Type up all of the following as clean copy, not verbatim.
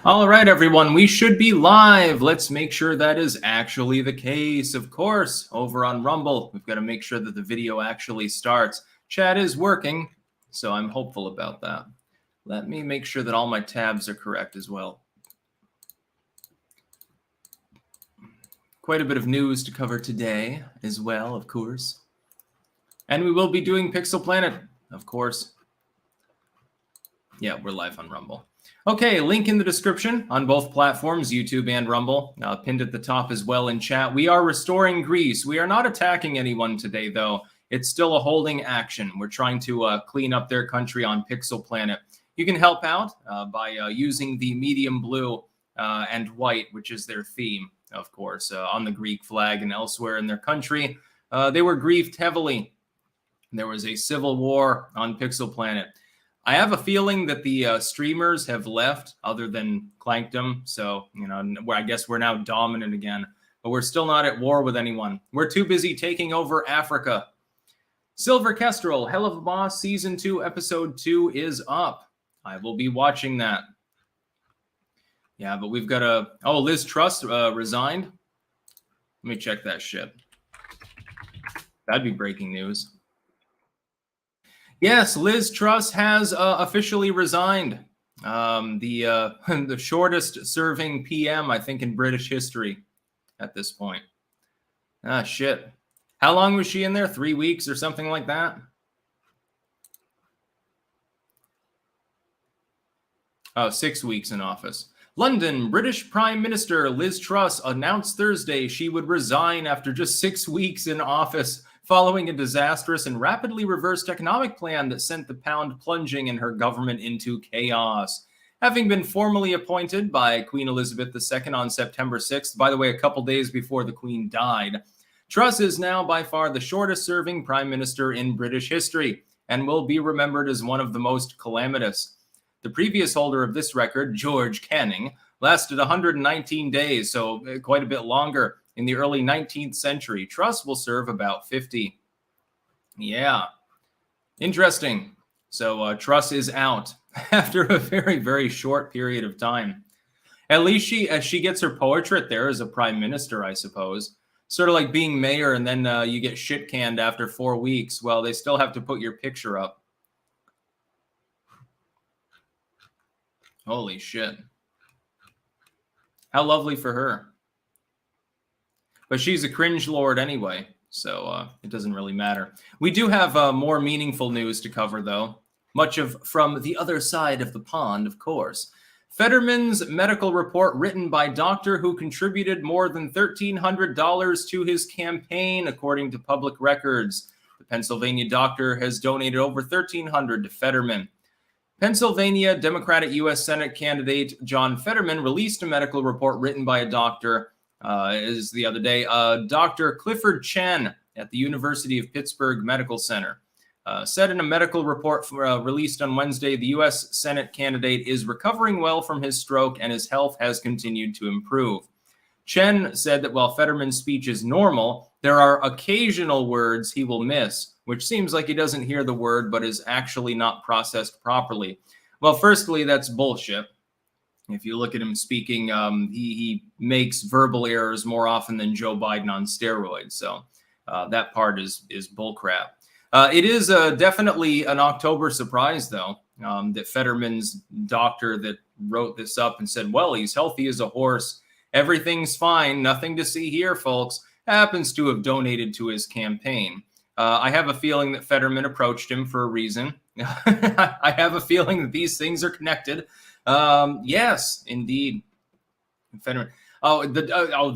All right, everyone, we should be live. Let's make sure that is actually the case. Of course, over on Rumble, we've got to make sure that the video actually starts. Chat is working, so I'm hopeful about that. Let me make sure that all my tabs are correct as well. Quite a bit of news to cover today as well, of course. And we will be doing Pixel Planet, of course. Yeah, we're live on Rumble. Okay, link in the description on both platforms, YouTube and Rumble, pinned at the top as well in chat. We are restoring Greece. We are not attacking anyone today, though. It's still a holding action. We're trying to clean up their country on Pixel Planet. You can help out by using the medium blue and white, which is their theme, of course, on the Greek flag and elsewhere in their country. They were grieved heavily. There was a civil war on Pixel Planet. I have a feeling that the streamers have left other than Clankdom. So, I guess we're now dominant again. But we're still not at war with anyone. We're too busy taking over Africa. Silver Kestrel, Hell of a Boss Season 2, Episode 2 is up. I will be watching that. Yeah, but we've got a... Oh, Liz Truss resigned? Let me check that shit. That'd be breaking news. Yes, Liz Truss has officially resigned. The shortest serving PM, I think, in British history at this point. Ah, shit. How long was she in there? 3 weeks or something like that? Oh, 6 weeks in office. London, British Prime Minister Liz Truss announced Thursday she would resign after just 6 weeks in office, following a disastrous and rapidly reversed economic plan that sent the pound plunging and her government into chaos. Having been formally appointed by Queen Elizabeth II on September 6th, by the way, a couple days before the Queen died, Truss is now by far the shortest-serving Prime Minister in British history and will be remembered as one of the most calamitous. The previous holder of this record, George Canning, lasted 119 days, so quite a bit longer. In the early 19th century, Truss will serve about 50. Yeah, interesting. So Truss is out after a very, very short period of time. At least she gets her portrait there as a prime minister, I suppose. Sort of like being mayor and then you get shit canned after 4 weeks. Well, they still have to put your picture up. Holy shit. How lovely for her. But she's a cringe lord anyway, so it doesn't really matter. We do have more meaningful news to cover, though. Much from the other side of the pond, of course. Fetterman's medical report written by doctor who contributed more than $1,300 to his campaign, according to public records. The Pennsylvania doctor has donated over $1,300 to Fetterman. Pennsylvania Democratic U.S. Senate candidate John Fetterman released a medical report written by a doctor the other day, Dr. Clifford Chen at the University of Pittsburgh Medical Center. Said in a medical report released on Wednesday, the U.S. Senate candidate is recovering well from his stroke and his health has continued to improve. Chen said that while Fetterman's speech is normal, there are occasional words he will miss, which seems like he doesn't hear the word but is actually not processed properly. Well, firstly, that's bullshit. If you look at him speaking, he makes verbal errors more often than Joe Biden on steroids. So that part is bullcrap. It is definitely an October surprise, though, that Fetterman's doctor that wrote this up and said, well, he's healthy as a horse. Everything's fine. Nothing to see here, folks. Happens to have donated to his campaign. I have a feeling that Fetterman approached him for a reason. I have a feeling that these things are connected. Yes, indeed. Fetterman.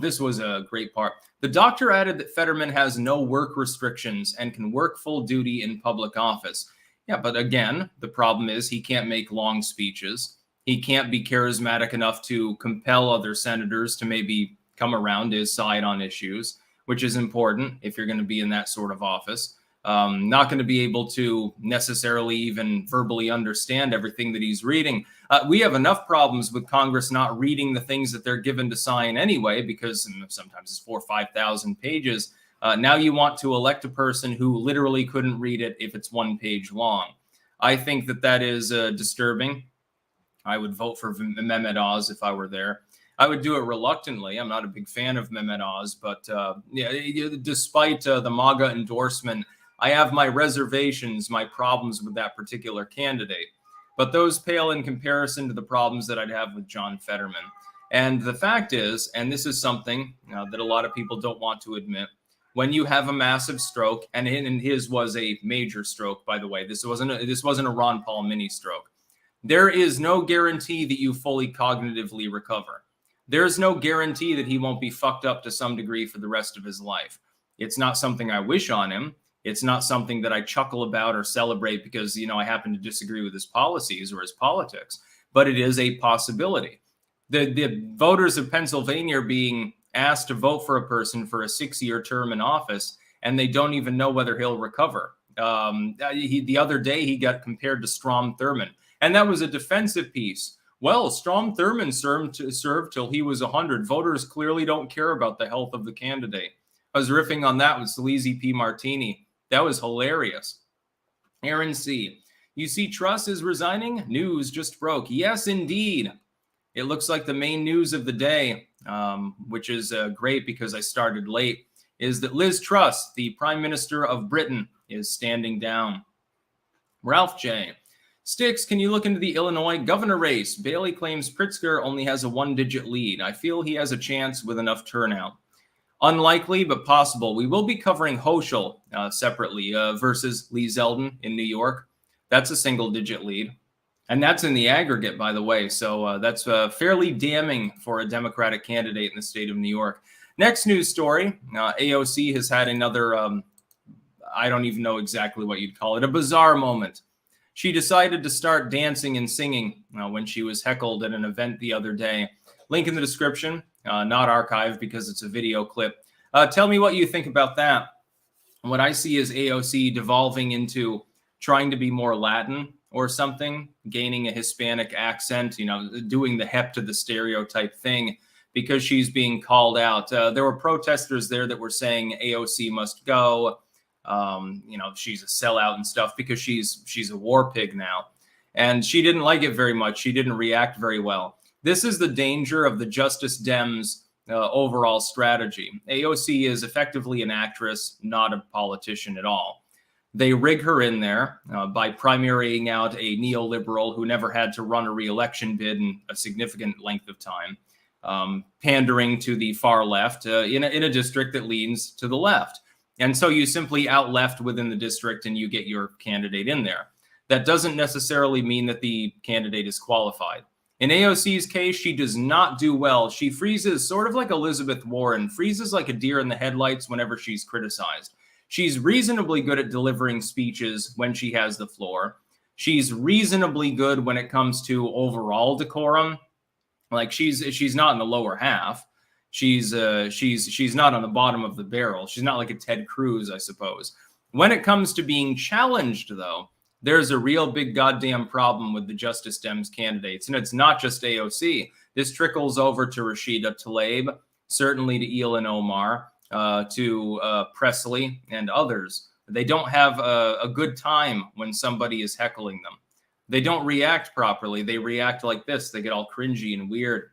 This was a great part. The doctor added that Fetterman has no work restrictions and can work full duty in public office. Yeah, but again, the problem is he can't make long speeches. He can't be charismatic enough to compel other senators to maybe come around his side on issues, which is important if you're going to be in that sort of office. Not going to be able to necessarily even verbally understand everything that he's reading. We have enough problems with Congress not reading the things that they're given to sign anyway, because sometimes it's 4,000 or 5,000 pages. Now you want to elect a person who literally couldn't read it if it's 1 page long. I think that is disturbing. I would vote for Mehmet Oz if I were there. I would do it reluctantly. I'm not a big fan of Mehmet Oz, but despite the MAGA endorsement, I have my reservations, my problems with that particular candidate. But those pale in comparison to the problems that I'd have with John Fetterman. And the fact is, and this is something that a lot of people don't want to admit, when you have a massive stroke, and his was a major stroke, by the way, this wasn't a Ron Paul mini stroke. There is no guarantee that you fully cognitively recover. There's no guarantee that he won't be fucked up to some degree for the rest of his life. It's not something I wish on him. It's not something that I chuckle about or celebrate because, I happen to disagree with his policies or his politics, but it is a possibility. The voters of Pennsylvania are being asked to vote for a person for a 6-year term in office, and they don't even know whether he'll recover. The other day, he got compared to Strom Thurmond, and that was a defensive piece. Well, Strom Thurmond served till he was 100. Voters clearly don't care about the health of the candidate. I was riffing on that with Sleazy P. Martini. That was hilarious. Aaron C. You see, Truss is resigning? News just broke. Yes, indeed. It looks like the main news of the day, which is great because I started late, is that Liz Truss, the Prime Minister of Britain, is standing down. Ralph J. Sticks, can you look into the Illinois governor race? Bailey claims Pritzker only has a 1-digit lead. I feel he has a chance with enough turnout. Unlikely, but possible. We will be covering Hochul separately versus Lee Zeldin in New York. That's a single-digit lead. And that's in the aggregate, by the way. So that's fairly damning for a Democratic candidate in the state of New York. Next news story, AOC has had another, I don't even know exactly what you'd call it, a bizarre moment. She decided to start dancing and singing when she was heckled at an event the other day. Link in the description, not archived because it's a video clip. Tell me what you think about that. What I see is AOC devolving into trying to be more Latin or something, gaining a Hispanic accent, doing the hep to the stereotype thing because she's being called out. There were protesters there that were saying AOC must go. She's a sellout and stuff because she's a war pig now. And she didn't like it very much. She didn't react very well. This is the danger of the Justice Dems overall strategy. AOC is effectively an actress, not a politician at all. They rig her in there by primarying out a neoliberal who never had to run a re-election bid in a significant length of time, pandering to the far left in a district that leans to the left. And so you simply out-left within the district and you get your candidate in there. That doesn't necessarily mean that the candidate is qualified. In AOC's case, she does not do well. She freezes sort of like Elizabeth Warren, freezes like a deer in the headlights whenever she's criticized. She's reasonably good at delivering speeches when she has the floor. She's reasonably good when it comes to overall decorum. Like she's not in the lower half. She's not on the bottom of the barrel. She's not like a Ted Cruz, I suppose. When it comes to being challenged, though, there's a real big goddamn problem with the Justice Dems candidates. And it's not just AOC. This trickles over to Rashida Tlaib, certainly to Ilhan Omar, to Presley and others. They don't have a good time when somebody is heckling them. They don't react properly. They react like this. They get all cringy and weird.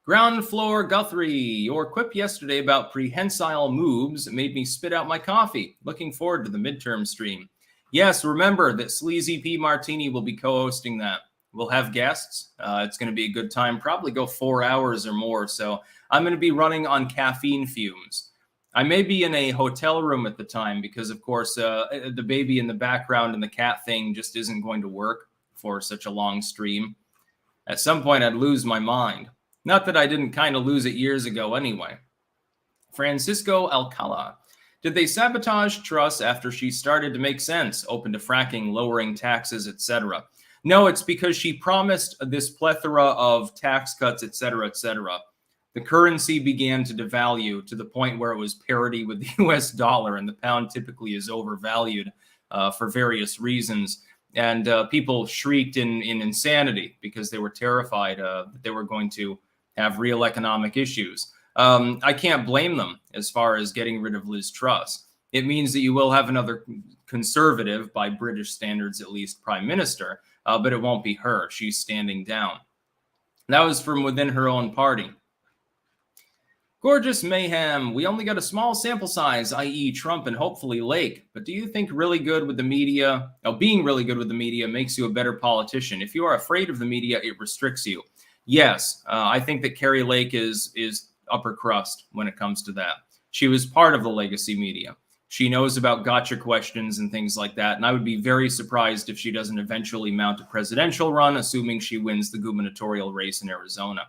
Ground Floor Guthrie, your quip yesterday about prehensile moves made me spit out my coffee. Looking forward to the midterm stream. Yes, remember that Sleazy P. Martini will be co-hosting that. We'll have guests. It's going to be a good time, probably go 4 hours or more. So I'm going to be running on caffeine fumes. I may be in a hotel room at the time because, of course, the baby in the background and the cat thing just isn't going to work for such a long stream. At some point, I'd lose my mind. Not that I didn't kind of lose it years ago anyway. Francisco Alcala. Did they sabotage Truss after she started to make sense, open to fracking, lowering taxes, etc.? No, it's because she promised this plethora of tax cuts, etc., etc. The currency began to devalue to the point where it was parity with the US dollar, and the pound typically is overvalued for various reasons. And people shrieked in insanity because they were terrified that they were going to have real economic issues. I can't blame them as far as getting rid of Liz Truss. It means that you will have another conservative, by British standards at least, prime minister. but it won't be her. She's standing down. That was from within her own party. Gorgeous Mayhem, we only got a small sample size, i.e. Trump and hopefully Lake. But do you think really good with the media, being really good with the media makes you a better politician? If you are afraid of the media, it restricts you. Yes, I think that Carrie Lake is upper crust when it comes to that. She was part of the legacy media. She knows about gotcha questions and things like that. And I would be very surprised if she doesn't eventually mount a presidential run, assuming she wins the gubernatorial race in Arizona.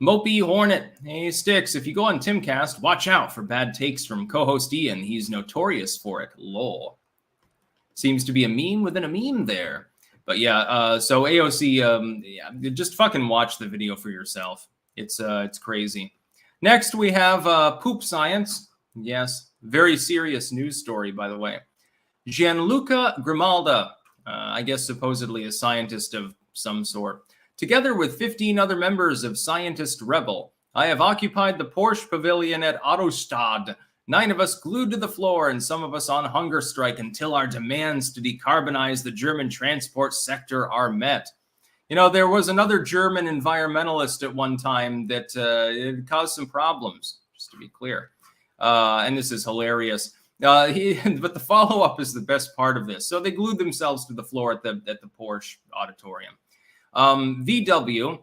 Mopey Hornet, hey Sticks, if you go on Timcast, watch out for bad takes from co-host Ian. He's notorious for it. Lol. Seems to be a meme within a meme there. But yeah, so AOC, yeah, just fucking watch the video for yourself. It's crazy. Next, we have poop science. Yes, very serious news story, by the way. Gianluca Grimalda, I guess supposedly a scientist of some sort. Together with 15 other members of Scientist Rebel, I have occupied the Porsche Pavilion at Autostad. 9 of us glued to the floor and some of us on hunger strike until our demands to decarbonize the German transport sector are met. You know, there was another German environmentalist at one time that it caused some problems, just to be clear. And this is hilarious. But the follow-up is the best part of this. So they glued themselves to the floor at the Porsche auditorium. VW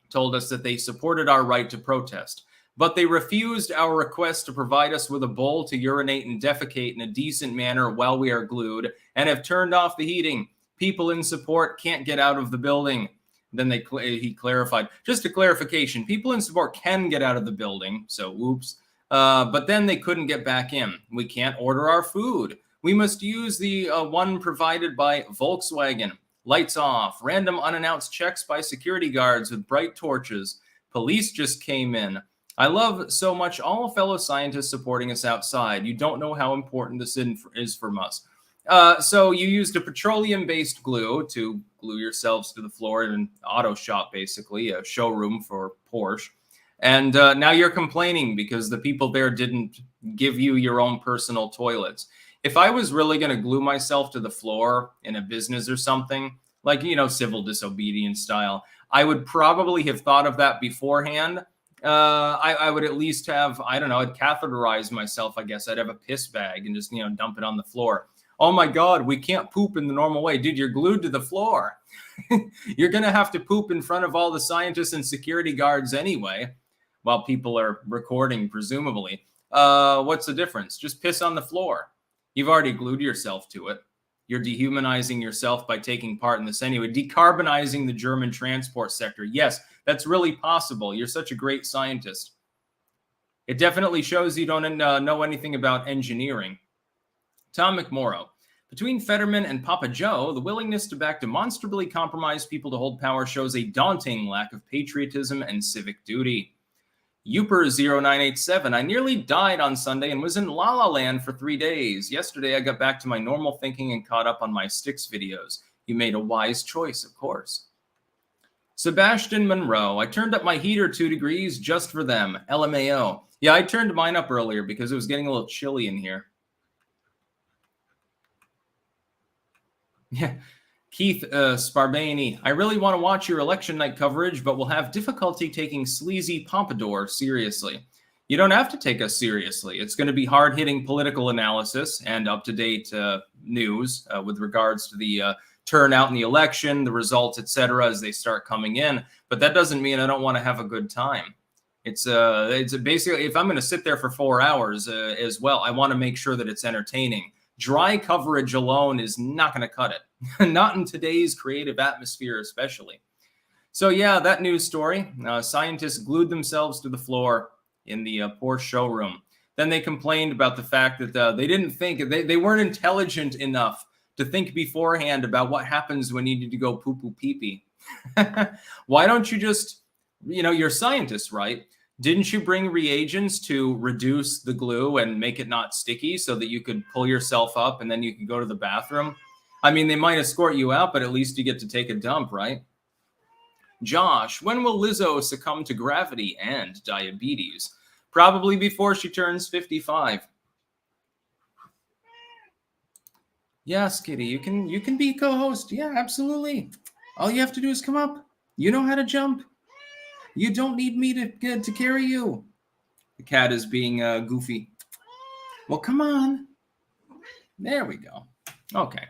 told us that they supported our right to protest, but they refused our request to provide us with a bowl to urinate and defecate in a decent manner while we are glued and have turned off the heating. People in support can't get out of the building. Then he clarified, just a clarification, people in support can get out of the building, so oops, but then they couldn't get back in. We can't order our food. We must use the one provided by Volkswagen. Lights off, random unannounced checks by security guards with bright torches. Police just came in. I love so much all fellow scientists supporting us outside. You don't know how important this is from us. So you used a petroleum-based glue to glue yourselves to the floor in an auto shop, basically, a showroom for Porsche. And now you're complaining because the people there didn't give you your own personal toilets. If I was really going to glue myself to the floor in a business or something, like, you know, civil disobedience style, I would probably have thought of that beforehand. I would at least have, I don't know, I'd catheterize myself, I guess. I'd have a piss bag and just, you know, dump it on the floor. Oh my God, we can't poop in the normal way. Dude, you're glued to the floor. You're going to have to poop in front of all the scientists and security guards anyway, while people are recording, presumably. What's the difference? Just piss on the floor. You've already glued yourself to it. You're dehumanizing yourself by taking part in this anyway. Decarbonizing the German transport sector. Yes, that's really possible. You're such a great scientist. It definitely shows you don't know anything about engineering. Tom McMorrow. Between Fetterman and Papa Joe, the willingness to back demonstrably compromised people to hold power shows a daunting lack of patriotism and civic duty. Uper0987, I nearly died on Sunday and was in La La Land for 3 days. Yesterday, I got back to my normal thinking and caught up on my Sticks videos. You made a wise choice, of course. Sebastian Monroe, I turned up my heater 2 degrees just for them. LMAO. Yeah, I turned mine up earlier because it was getting a little chilly in here. Yeah. Keith Sparbani, I really want to watch your election night coverage, but will have difficulty taking sleazy pompadour seriously. You don't have to take us seriously. It's going to be hard-hitting political analysis and up-to-date news with regards to the turnout in the election, the results, etc., as they start coming in. But that doesn't mean I don't want to have a good time. It's basically, if I'm going to sit there for 4 hours as well, I want to make sure that it's entertaining. Dry coverage alone is not going to cut it. Not in today's creative atmosphere, especially. So yeah, that news story. Scientists glued themselves to the floor in the Porsche showroom. Then they complained about the fact that they didn't think, they weren't intelligent enough to think beforehand about what happens when you need to go poo-poo pee-pee. Why don't you just, you know, you're scientists, right? Didn't you bring reagents to reduce the glue and make it not sticky so that you could pull yourself up and then you could go to the bathroom? I mean, they might escort you out, but at least you get to take a dump, right? Josh, when will Lizzo succumb to gravity and diabetes? Probably before she turns 55. Yes, Kitty, you can be co-host. Yeah, absolutely. All you have to do is come up. You know how to jump. You don't need me to carry you. The cat is being goofy. Well, come on. There we go. Okay.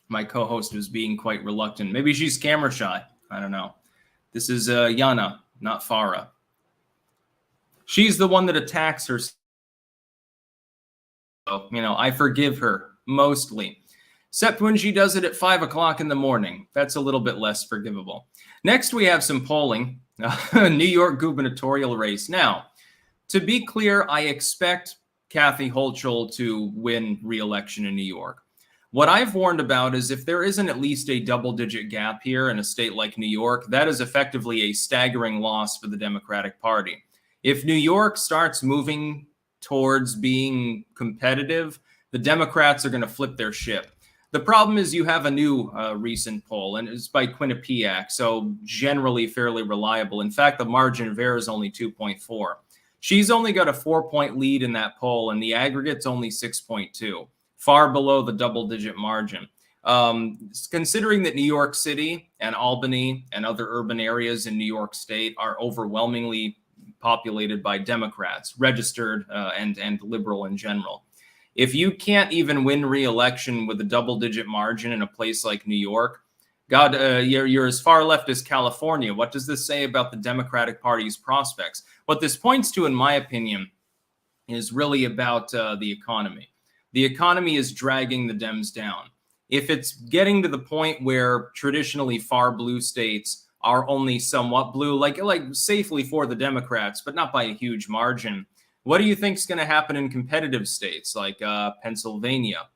My co-host was being quite reluctant. Maybe she's camera shy. I don't know. This is Yana, not Farah. She's the one that attacks her. So, I forgive her mostly. Except when she does it at 5 o'clock in the morning. That's a little bit less forgivable. Next, we have some polling. New York gubernatorial race. Now, to be clear, I expect Kathy Hochul to win re-election in New York. What I've warned about is if there isn't at least a double-digit gap here in a state like New York, that is effectively a staggering loss for the Democratic Party. If New York starts moving towards being competitive, the Democrats are going to flip their ship. The problem is you have a new recent poll, and it's by Quinnipiac, so generally fairly reliable. In fact, the margin of error is only 2.4. She's only got a 4-point lead in that poll, and the aggregate's only 6.2, far below the double-digit margin. Considering that New York City and Albany and other urban areas in New York State are overwhelmingly populated by Democrats, registered and liberal in general. If you can't even win re-election with a double-digit margin in a place like New York, God, you're as far left as California. What does this say about the Democratic Party's prospects? What this points to, in my opinion, is really about the economy. The economy is dragging the Dems down. If it's getting to the point where traditionally far blue states are only somewhat blue, like safely for the Democrats, but not by a huge margin, what do you think is going to happen in competitive states like Pennsylvania,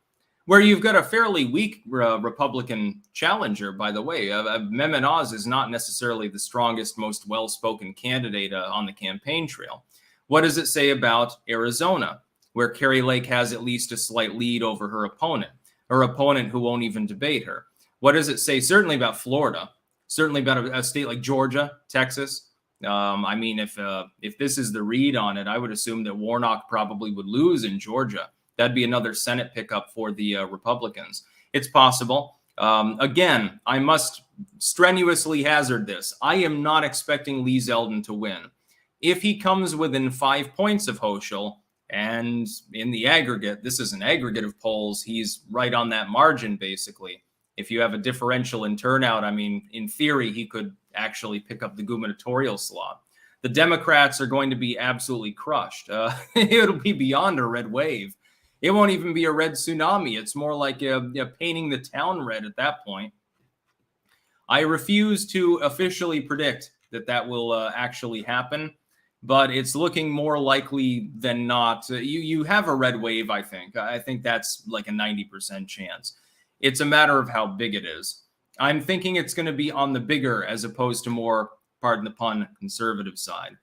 where you've got a fairly weak Republican challenger, by the way? Mehmet Oz is not necessarily the strongest, most well-spoken candidate on the campaign trail. What does it say about Arizona, where Kari Lake has at least a slight lead over her opponent who won't even debate her? What does it say certainly about Florida, certainly about a state like Georgia, Texas? I mean, if this is the read on it, I would assume that Warnock probably would lose in Georgia. That'd be another Senate pickup for the Republicans. It's possible. Again, I must strenuously hazard this. I am not expecting Lee Zeldin to win. If he comes within 5 points of Hochul, and in the aggregate, this is an aggregate of polls, he's right on that margin, basically. If you have a differential in turnout, I mean, in theory, he could actually pick up the gubernatorial slot. The Democrats are going to be absolutely crushed. It'll be beyond a red wave. It won't even be a red tsunami. It's more like painting the town red at that point. I refuse to officially predict that will actually happen, but it's looking more likely than not. You have a red wave, I think. I think that's like a 90% chance. It's a matter of how big it is. I'm thinking it's going to be on the bigger as opposed to more, pardon the pun, conservative side,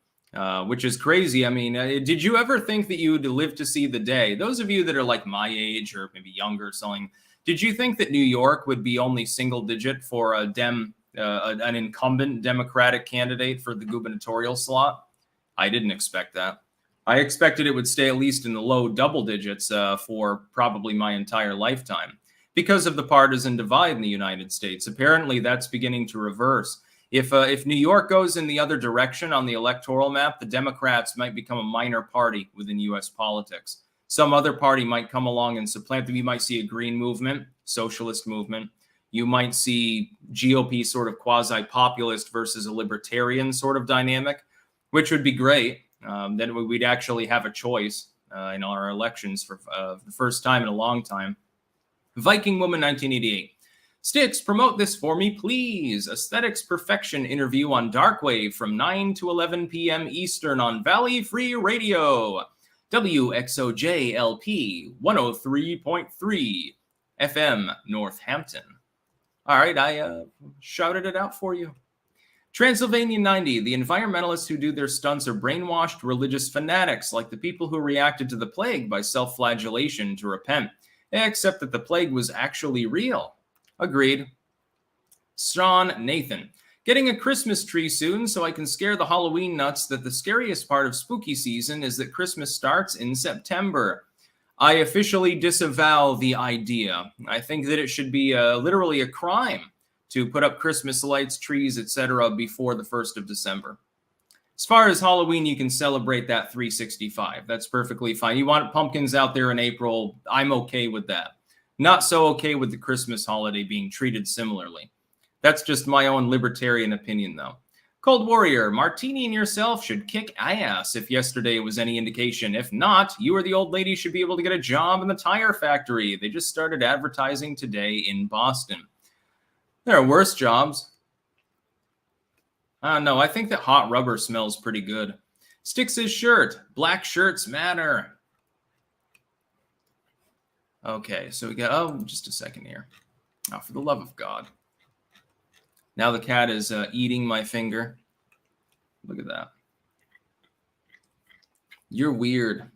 which is crazy. I mean, did you ever think that you would live to see the day? Those of you that are like my age or maybe younger, something, did you think that New York would be only single digit for an incumbent Democratic candidate for the gubernatorial slot? I didn't expect that. I expected it would stay at least in the low double digits for probably my entire lifetime, because of the partisan divide in the United States. Apparently, that's beginning to reverse. If New York goes in the other direction on the electoral map, the Democrats might become a minor party within U.S. politics. Some other party might come along and supplant them. You might see a green movement, socialist movement. You might see GOP sort of quasi-populist versus a libertarian sort of dynamic, which would be great. Then we'd actually have a choice in our elections for the first time in a long time. Viking Woman 1988. Sticks, promote this for me, please. Aesthetics Perfection interview on Darkwave from 9 to 11 p.m. Eastern on Valley Free Radio. WXOJLP 103.3 FM Northampton. All right, I shouted it out for you. Transylvania 90. The environmentalists who do their stunts are brainwashed religious fanatics like the people who reacted to the plague by self-flagellation to repent. Except that the plague was actually real. Agreed. Sean Nathan. Getting a Christmas tree soon so I can scare the Halloween nuts that the scariest part of spooky season is that Christmas starts in September. I officially disavow the idea. I think that it should be literally a crime to put up Christmas lights, trees, etc. before the 1st of December. As far as Halloween, you can celebrate that 365. That's perfectly fine. You want pumpkins out there in April, I'm okay with that. Not so okay with the Christmas holiday being treated similarly. That's just my own libertarian opinion, though. Cold Warrior, Martini and yourself should kick ass if yesterday was any indication. If not, you or the old lady should be able to get a job in the tire factory. They just started advertising today in Boston. There are worse jobs. No, I think that hot rubber smells pretty good. Sticks his shirt. Black shirts matter. Okay, so we got, just a second here. Oh, for the love of God. Now the cat is eating my finger. Look at that. You're weird.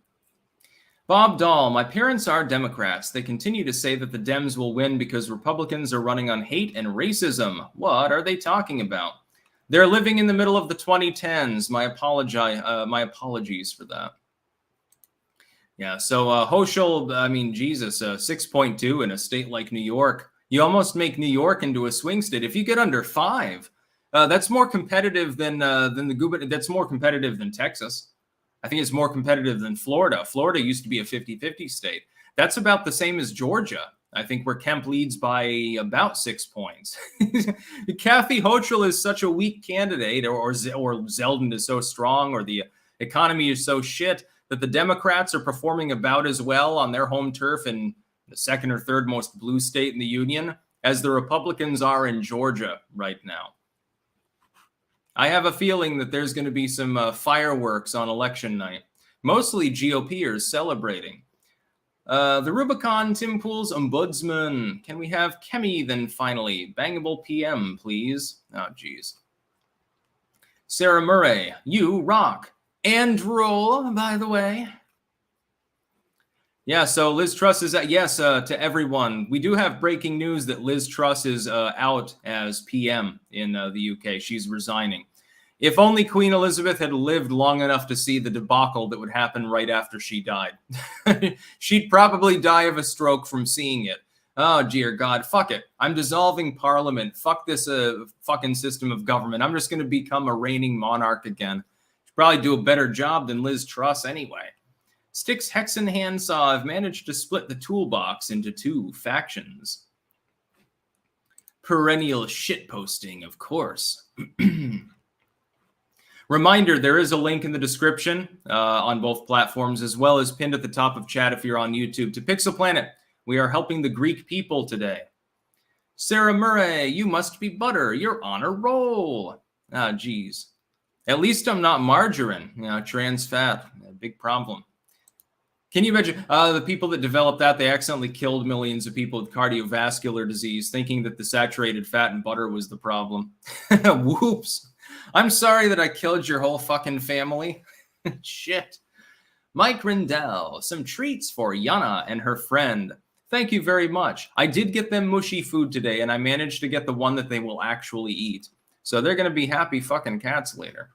Bob Dahl, my parents are Democrats. They continue to say that the Dems will win because Republicans are running on hate and racism. What are they talking about? They're living in the middle of the 2010s. My apologies for that. Yeah, so Hochul, I mean, Jesus, 6.2 in a state like New York. You almost make New York into a swing state. If you get under 5, that's more competitive than the gubernatorial. That's more competitive than Texas. I think it's more competitive than Florida. Florida used to be a 50-50 state. That's about the same as Georgia. I think where Kemp leads by about 6 points. Kathy Hochul is such a weak candidate, or Zeldin is so strong, or the economy is so shit that the Democrats are performing about as well on their home turf in the second or third most blue state in the union as the Republicans are in Georgia right now. I have a feeling that there's going to be some fireworks on election night. Mostly GOPers celebrating. The Rubicon Tim Pool's ombudsman. Can we have Kemi then finally? Bangable PM, please. Oh, geez. Sarah Murray, you rock. And roll, by the way. Yeah, so Liz Truss is yes, to everyone. We do have breaking news that Liz Truss is out as PM in the UK. She's resigning. If only Queen Elizabeth had lived long enough to see the debacle that would happen right after she died. She'd probably die of a stroke from seeing it. Oh, dear God. Fuck it. I'm dissolving Parliament. Fuck this fucking system of government. I'm just going to become a reigning monarch again. Should probably do a better job than Liz Truss anyway. Styx Hexen Handsaw have managed to split the toolbox into 2 factions. Perennial shitposting, of course. Reminder, there is a link in the description on both platforms, as well as pinned at the top of chat if you're on YouTube, to Pixel Planet. We are helping the Greek people today. Sarah Murray, you must be butter. You're on a roll. Ah, geez. At least I'm not margarine. You know, trans fat, a big problem. Can you imagine the people that developed that? They accidentally killed millions of people with cardiovascular disease, thinking that the saturated fat and butter was the problem. Whoops. I'm sorry that I killed your whole fucking family. Shit. Mike Rindell, some treats for Yana and her friend. Thank you very much. I did get them mushy food today, and I managed to get the one that they will actually eat. So they're going to be happy fucking cats later.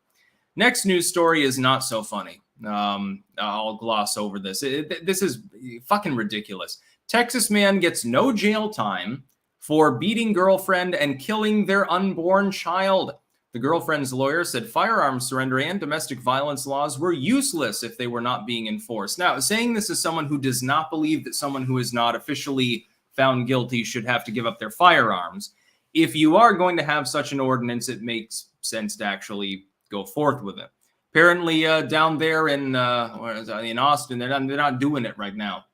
Next news story is not so funny. I'll gloss over this. This is fucking ridiculous. Texas man gets no jail time for beating girlfriend and killing their unborn child. The girlfriend's lawyer said firearms surrender and domestic violence laws were useless if they were not being enforced. Now, saying this as someone who does not believe that someone who is not officially found guilty should have to give up their firearms, if you are going to have such an ordinance, it makes sense to actually go forth with it. Apparently, down there in Austin, they're not doing it right now.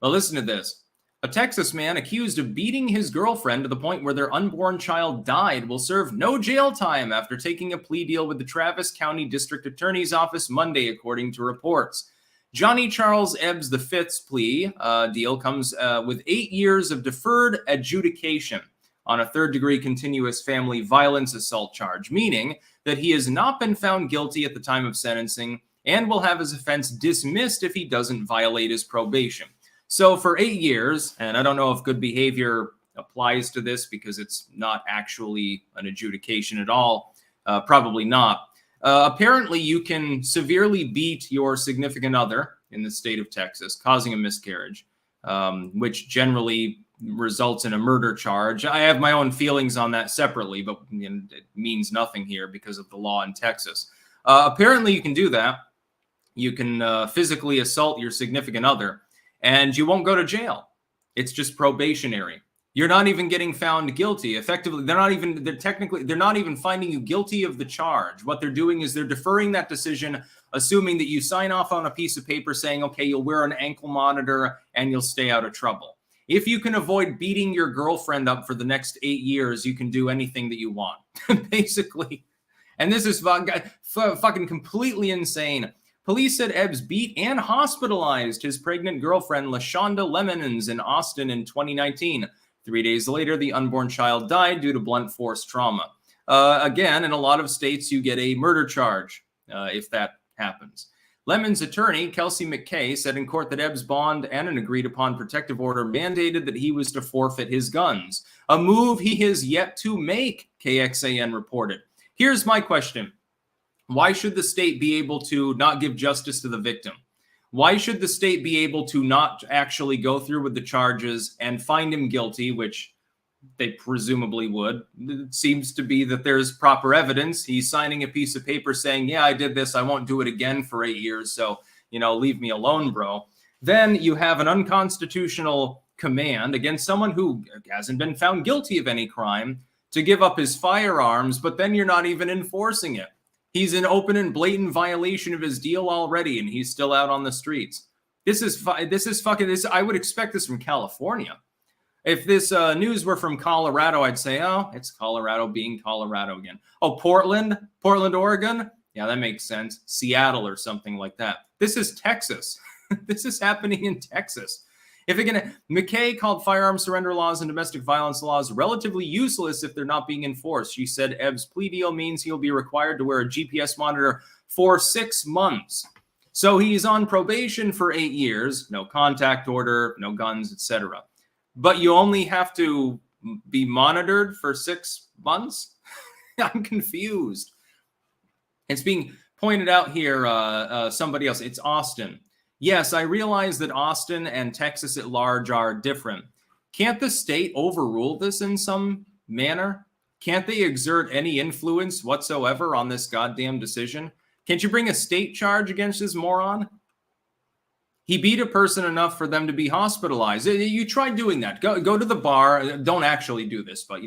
Well, listen to this. A Texas man accused of beating his girlfriend to the point where their unborn child died will serve no jail time after taking a plea deal with the Travis County District Attorney's Office Monday, according to reports. Johnny Charles Ebbs V's plea deal comes with 8 years of deferred adjudication on a third-degree continuous family violence assault charge, meaning that he has not been found guilty at the time of sentencing and will have his offense dismissed if he doesn't violate his probation. So for 8 years, and I don't know if good behavior applies to this because it's not actually an adjudication at all, probably not. Apparently, you can severely beat your significant other in the state of Texas, causing a miscarriage, which generally results in a murder charge. I have my own feelings on that separately, but it means nothing here because of the law in Texas. Apparently, you can do that. You can physically assault your significant other, and you won't go to jail. It's just probationary. You're not even getting found guilty. Effectively, they're not even finding you guilty of the charge. What they're doing is they're deferring that decision, assuming that you sign off on a piece of paper saying, okay, you'll wear an ankle monitor and you'll stay out of trouble. If you can avoid beating your girlfriend up for the next 8 years, you can do anything that you want, basically. And this is fucking completely insane. Police said Ebbs beat and hospitalized his pregnant girlfriend, LaShonda Lemonins, in Austin in 2019. 3 days later, the unborn child died due to blunt force trauma. Again, in a lot of states, you get a murder charge if that happens. Lemon's attorney, Kelsey McKay, said in court that Ebbs' bond and an agreed-upon protective order mandated that he was to forfeit his guns, a move he has yet to make, KXAN reported. Here's my question. Why should the state be able to not give justice to the victim? Why should the state be able to not actually go through with the charges and find him guilty, which they presumably would? It seems to be that there's proper evidence. He's signing a piece of paper saying, yeah, I did this. I won't do it again for 8 years. So, leave me alone, bro. Then you have an unconstitutional command against someone who hasn't been found guilty of any crime to give up his firearms, but then you're not even enforcing it. He's in open and blatant violation of his deal already, and he's still out on the streets. This is fucking. I would expect this from California. If this news were from Colorado, I'd say, oh, it's Colorado being Colorado again. Oh, Portland, Oregon. Yeah, that makes sense. Seattle or something like that. This is Texas. This is happening in Texas. McKay called firearm surrender laws and domestic violence laws relatively useless if they're not being enforced. She said Ebbs' plea deal means he'll be required to wear a GPS monitor for 6 months. So he's on probation for 8 years, no contact order, no guns, etc. But you only have to be monitored for 6 months? I'm confused. It's being pointed out here, somebody else. It's Austin. Yes, I realize that Austin and Texas at large are different. Can't the state overrule this in some manner? Can't they exert any influence whatsoever on this goddamn decision? Can't you bring a state charge against this moron? He beat a person enough for them to be hospitalized. You try doing that. Go to the bar. Don't actually do this, but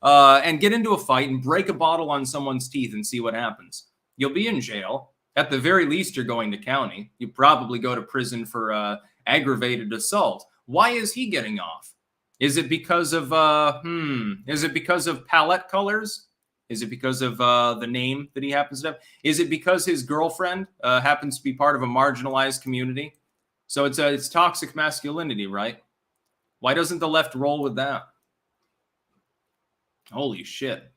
and get into a fight and break a bottle on someone's teeth and see what happens. You'll be in jail. At the very least, you're going to county. You probably go to prison for aggravated assault. Why is he getting off? Is it because of Is it because of palette colors? Is it because of the name that he happens to have? Is it because his girlfriend happens to be part of a marginalized community? So it's toxic masculinity, right? Why doesn't the left roll with that? Holy shit.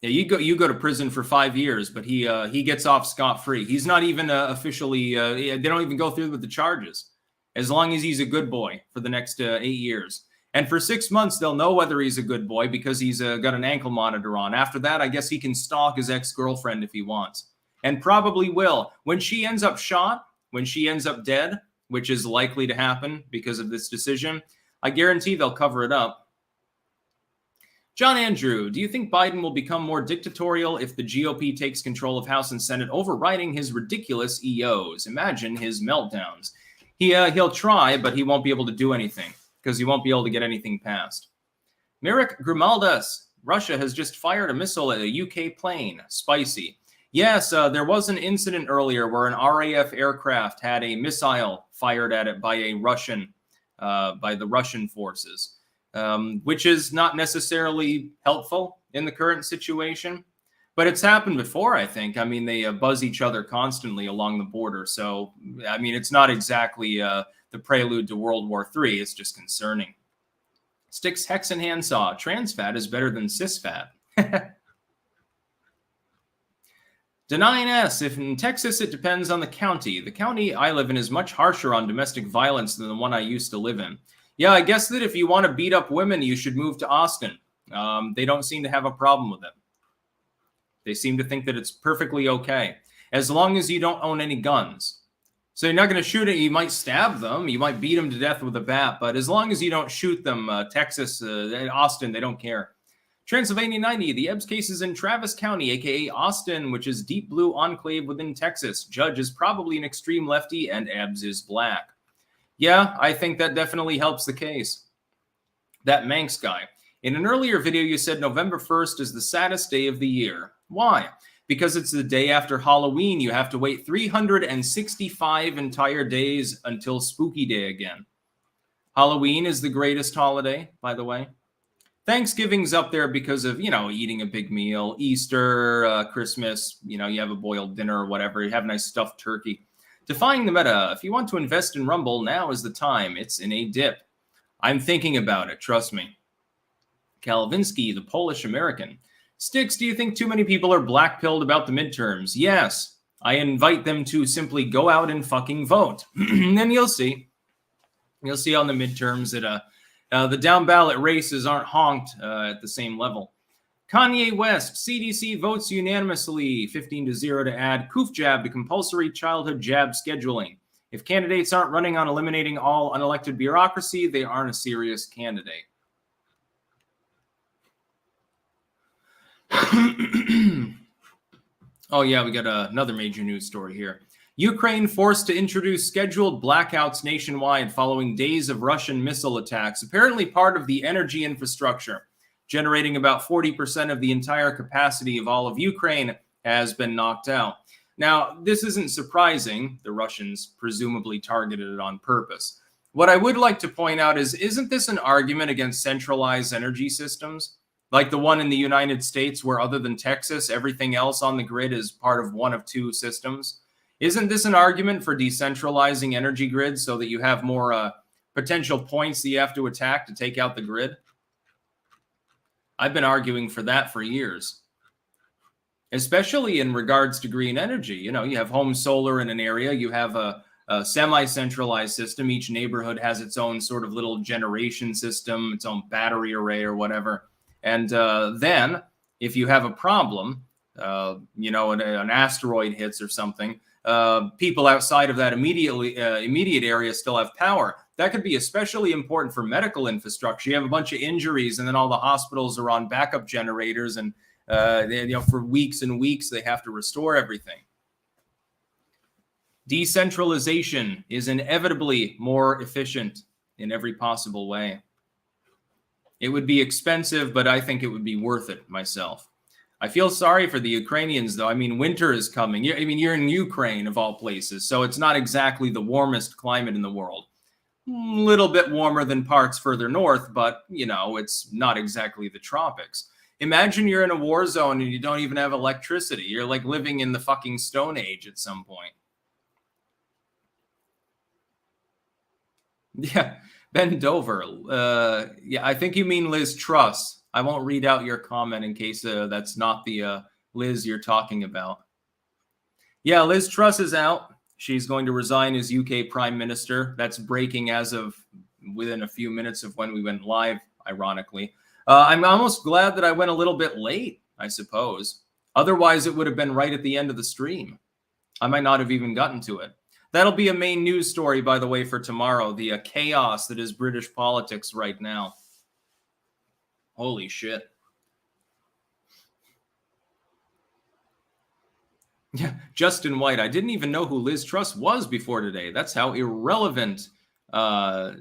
Yeah, you go to prison for 5 years, but he gets off scot-free. He's not even officially. They don't even go through with the charges, as long as he's a good boy for the next 8 years. And for 6 months, they'll know whether he's a good boy because he's got an ankle monitor on. After that, I guess he can stalk his ex-girlfriend if he wants, and probably will. When she ends up shot, when she ends up dead, which is likely to happen because of this decision, I guarantee they'll cover it up. John Andrew, do you think Biden will become more dictatorial if the GOP takes control of House and Senate, overriding his ridiculous EOs? Imagine his meltdowns. He'll try, but he won't be able to do anything because he won't be able to get anything passed. Merrick Grimaldas, Russia has just fired a missile at a UK plane. Spicy. Yes, there was an incident earlier where an RAF aircraft had a missile fired at it by the Russian forces. Which is not necessarily helpful in the current situation. But it's happened before, I think. I mean, they buzz each other constantly along the border. So, I mean, it's not exactly the prelude to World War III. It's just concerning. Sticks Hex and Handsaw. Trans fat is better than cis fat. Denying S. If in Texas, it depends on the county. The county I live in is much harsher on domestic violence than the one I used to live in. Yeah, I guess that if you want to beat up women, you should move to Austin. They don't seem to have a problem with it. They seem to think that it's perfectly okay, as long as you don't own any guns. So you're not going to shoot it. You might stab them. You might beat them to death with a bat. But as long as you don't shoot them, Texas, Austin, they don't care. Transylvania 90, the Ebbs case is in Travis County, a.k.a. Austin, which is deep blue enclave within Texas. Judge is probably an extreme lefty, and Ebbs is black. Yeah, I think that definitely helps the case. That Manx guy. In an earlier video, you said November 1st is the saddest day of the year. Why? Because it's the day after Halloween. You have to wait 365 entire days until Spooky Day again. Halloween is the greatest holiday, by the way. Thanksgiving's up there because of, eating a big meal. Easter, Christmas, you have a boiled dinner or whatever. You have a nice stuffed turkey. Defying the meta. If you want to invest in Rumble, now is the time. It's in a dip. I'm thinking about it. Trust me. Kalvinsky, the Polish American. Sticks, do you think too many people are black-pilled about the midterms? Yes. I invite them to simply go out and fucking vote. And then you'll see. You'll see on the midterms that the down-ballot races aren't honked at the same level. Kanye West, CDC votes unanimously, 15-0 to add coof jab to compulsory childhood jab scheduling. If candidates aren't running on eliminating all unelected bureaucracy, they aren't a serious candidate. Oh, yeah, we got another major news story here. Ukraine forced to introduce scheduled blackouts nationwide following days of Russian missile attacks, apparently part of the energy infrastructure, generating about 40% of the entire capacity of all of Ukraine has been knocked out. Now, this isn't surprising. The Russians presumably targeted it on purpose. What I would like to point out is, isn't this an argument against centralized energy systems? Like the one in the United States where, other than Texas, everything else on the grid is part of one of two systems? Isn't this an argument for decentralizing energy grids so that you have more potential points that you have to attack to take out the grid? I've been arguing for that for years, especially in regards to green energy. You have home solar in an area. You have a semi-centralized system. Each neighborhood has its own sort of little generation system, its own battery array or whatever. And then if you have a problem, an asteroid hits or something, people outside of that immediate area still have power. That could be especially important for medical infrastructure. You have a bunch of injuries, and then all the hospitals are on backup generators, and for weeks and weeks they have to restore everything. Decentralization is inevitably more efficient in every possible way. It would be expensive, but I think it would be worth it myself. I feel sorry for the Ukrainians, though. I mean, winter is coming. You're in Ukraine, of all places, so it's not exactly the warmest climate in the world. A little bit warmer than parts further north, but, it's not exactly the tropics. Imagine you're in a war zone and you don't even have electricity. You're like living in the fucking Stone Age at some point. Yeah. Ben Dover. Yeah, I think you mean Liz Truss. I won't read out your comment in case that's not the Liz you're talking about. Yeah, Liz Truss is out. She's going to resign as UK Prime Minister. That's breaking as of within a few minutes of when we went live, ironically. I'm almost glad that I went a little bit late, I suppose. Otherwise, it would have been right at the end of the stream. I might not have even gotten to it. That'll be a main news story, by the way, for tomorrow. The chaos that is British politics right now. Holy shit. Yeah, Justin White. I didn't even know who Liz Truss was before today. That's how irrelevant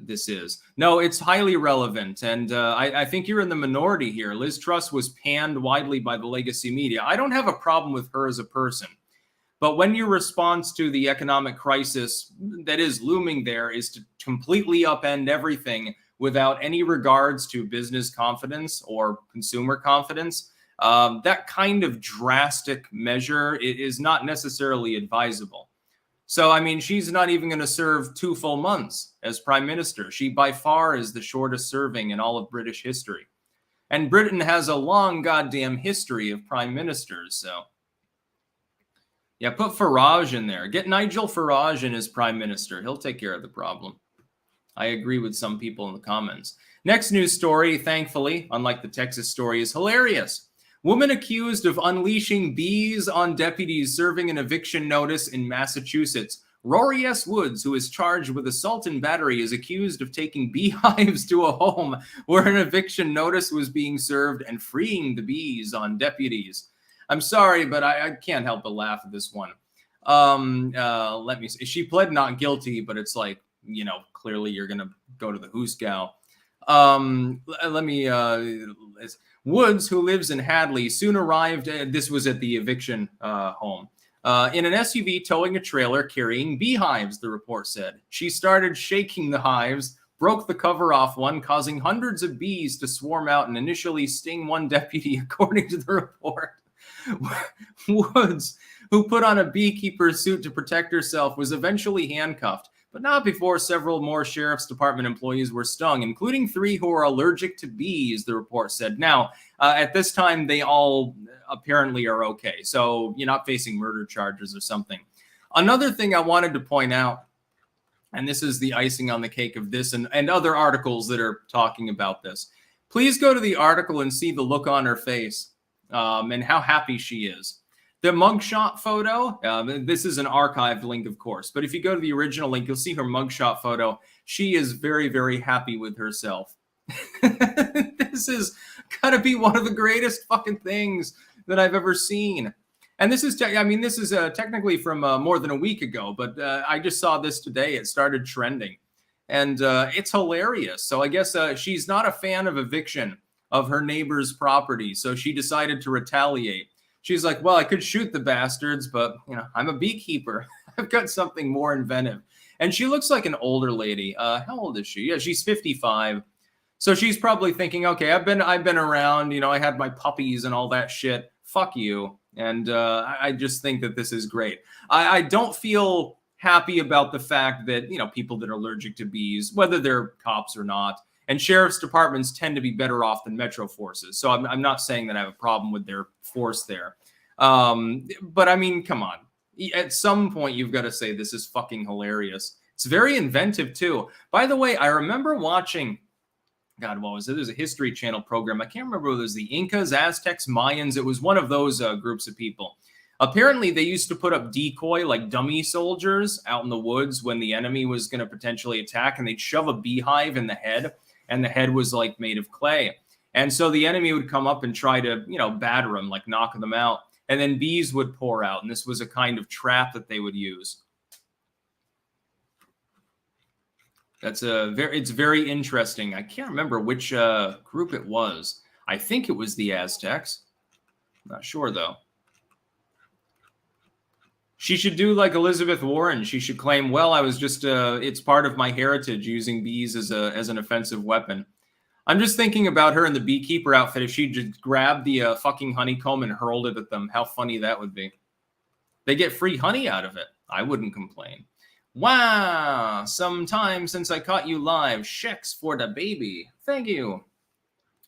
this is. No, it's highly relevant. And I think you're in the minority here. Liz Truss was panned widely by the legacy media. I don't have a problem with her as a person. But when your response to the economic crisis that is looming there is to completely upend everything without any regards to business confidence or consumer confidence, that kind of drastic measure is not necessarily advisable. So, I mean, she's not even going to serve 2 full months as prime minister. She by far is the shortest serving in all of British history. And Britain has a long goddamn history of prime ministers, so... Yeah, put Farage in there. Get Nigel Farage in as prime minister. He'll take care of the problem. I agree with some people in the comments. Next news story, thankfully, unlike the Texas story, is hilarious. Woman accused of unleashing bees on deputies serving an eviction notice in Massachusetts. Rory S. Woods, who is charged with assault and battery, is accused of taking beehives to a home where an eviction notice was being served and freeing the bees on deputies. I'm sorry, but I can't help but laugh at this one. Let me see. She pled not guilty, but it's like, you know, clearly you're going to go to the Hooskow. Woods, who lives in Hadley, soon arrived. This was at the eviction home. In an SUV towing a trailer carrying beehives, the report said. She started shaking the hives, broke the cover off one, causing hundreds of bees to swarm out and initially sting one deputy, according to the report. Woods, who put on a beekeeper's suit to protect herself, was eventually handcuffed, but not before several more sheriff's department employees were stung, including 3 who are allergic to bees, the report said. Now, at this time, they all apparently are okay, so you're not facing murder charges or something. Another thing I wanted to point out, and this is the icing on the cake of this and other articles that are talking about this. Please go to the article and see the look on her face and how happy she is. The mugshot photo, this is an archived link, of course, but if you go to the original link, you'll see her mugshot photo. She is very, very happy with herself. This is gotta be one of the greatest fucking things that I've ever seen. And this is, technically from more than a week ago, but I just saw this today. It started trending, and it's hilarious. So I guess she's not a fan of eviction of her neighbor's property, so she decided to retaliate. She's like, well, I could shoot the bastards, but, you know, I'm a beekeeper. I've got something more inventive. And she looks like an older lady. How old is she? Yeah, she's 55. So she's probably thinking, okay, I've been around, you know, I had my puppies and all that shit. Fuck you. And I just think that this is great. I don't feel happy about the fact that, you know, people that are allergic to bees, whether they're cops or not, and sheriff's departments tend to be better off than metro forces. So I'm not saying that I have a problem with their force there. But I mean, come on. At some point, you've got to say this is fucking hilarious. It's very inventive, too. By the way, I remember watching, God, what was it? There's a History Channel program. I can't remember whether it was the Incas, Aztecs, Mayans. It was one of those groups of people. Apparently, they used to put up decoy, like dummy soldiers, out in the woods when the enemy was going to potentially attack, and they'd shove a beehive in the head, and the head was like made of clay. And so the enemy would come up and try to, you know, batter them, like knock them out. And then bees would pour out. And this was a kind of trap that they would use. It's very interesting. I can't remember which group it was. I think it was the Aztecs. Not sure, though. She should do like Elizabeth Warren. She should claim, well, I was just, it's part of my heritage using bees as an offensive weapon. I'm just thinking about her in the beekeeper outfit. If she just grabbed the fucking honeycomb and hurled it at them, how funny that would be. They get free honey out of it. I wouldn't complain. Wow, some time since I caught you live. Sheks for the baby. Thank you.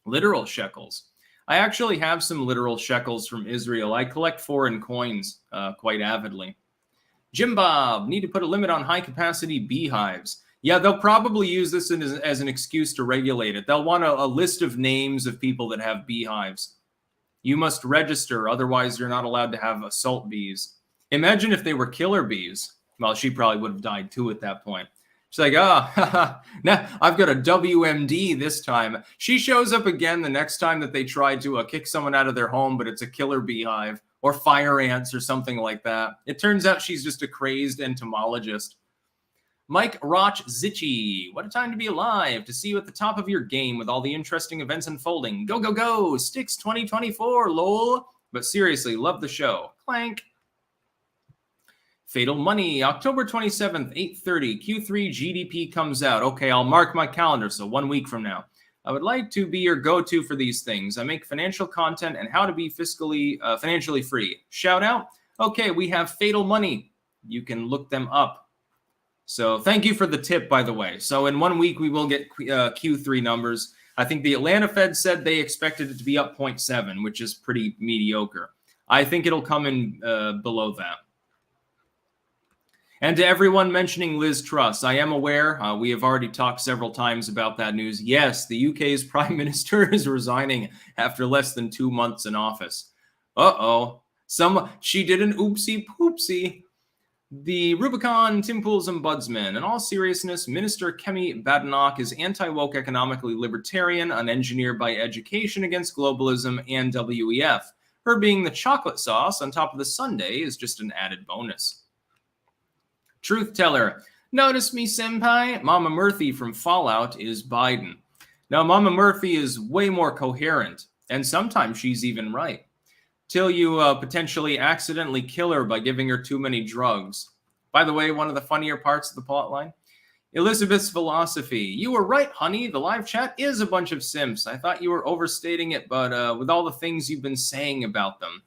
Literal shekels. I actually have some literal shekels from Israel. I collect foreign coins quite avidly. Jim Bob, need to put a limit on high-capacity beehives. Yeah, they'll probably use this as an excuse to regulate it. They'll want a list of names of people that have beehives. You must register, otherwise you're not allowed to have assault bees. Imagine if they were killer bees. Well, she probably would have died too at that point. She's like, now I've got a WMD this time. She shows up again the next time that they try to kick someone out of their home, but it's a killer beehive or fire ants or something like that. It turns out she's just a crazed entomologist. Mike Roch Zitchy, what a time to be alive, to see you at the top of your game with all the interesting events unfolding. Go, go, go, Sticks 2024, lol. But seriously, love the show. Clank. Fatal Money, October 27th, 8:30, Q3 GDP comes out. Okay, I'll mark my calendar, so 1 week from now. I would like to be your go-to for these things. I make financial content and how to be financially free. Shout out. Okay, we have Fatal Money. You can look them up. So thank you for the tip, by the way. So in 1 week, we will get Q3 numbers. I think the Atlanta Fed said they expected it to be up 0.7, which is pretty mediocre. I think it'll come in below that. And to everyone mentioning Liz Truss, I am aware, we have already talked several times about that news. Yes, the UK's prime minister is resigning after less than 2 months in office. Uh-oh. She did an oopsie poopsie. The Rubicon Tim Pool's ombudsman. In all seriousness, Minister Kemi Badenoch is anti-woke, economically libertarian, an engineer by education against globalism and WEF. Her being the chocolate sauce on top of the sundae is just an added bonus. Truth teller. Notice me, senpai? Mama Murphy from Fallout is Biden. Now, Mama Murphy is way more coherent, and sometimes she's even right. Till you potentially accidentally kill her by giving her too many drugs. By the way, one of the funnier parts of the plotline. Elizabeth's philosophy. You were right, honey. The live chat is a bunch of simps. I thought you were overstating it, but with all the things you've been saying about them.